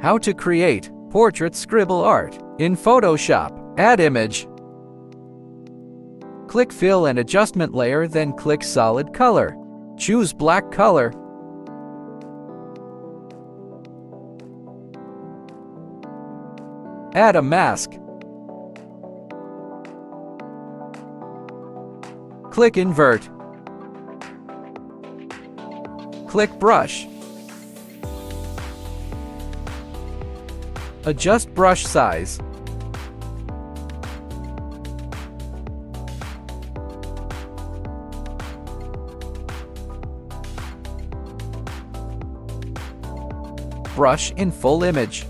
How to create portrait scribble art in Photoshop. Add image. Click Fill and Adjustment layer, then click Solid Color. Choose black color. Add a mask. Click Invert. Click Brush. Adjust brush size. Brush in full image.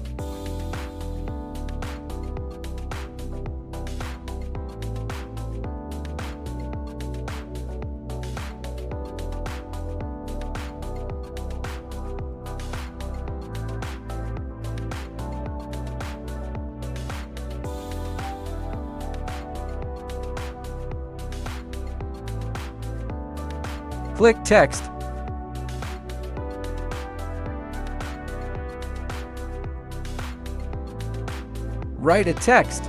Click Text. Write a text.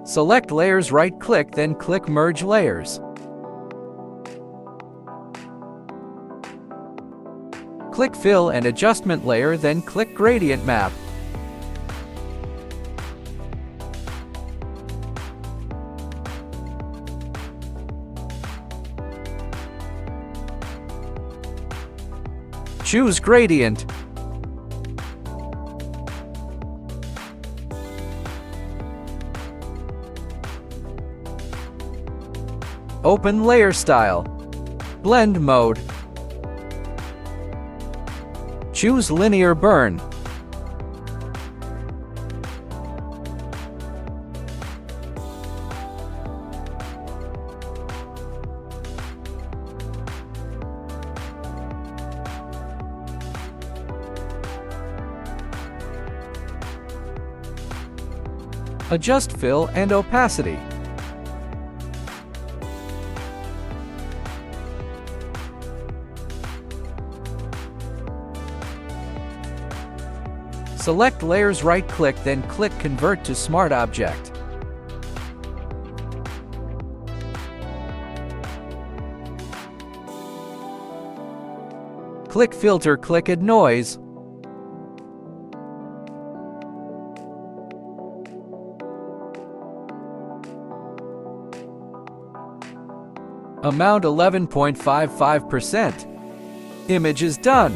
Select Layers, right-click, then click Merge Layers. Click Fill and Adjustment layer, then click Gradient Map. Choose Gradient. Open Layer Style. Blend Mode. Choose Linear Burn. Adjust fill and opacity. Select Layers, right-click, then click Convert to Smart Object. Click Filter, click Add Noise. Amount 11.55%. Image is done.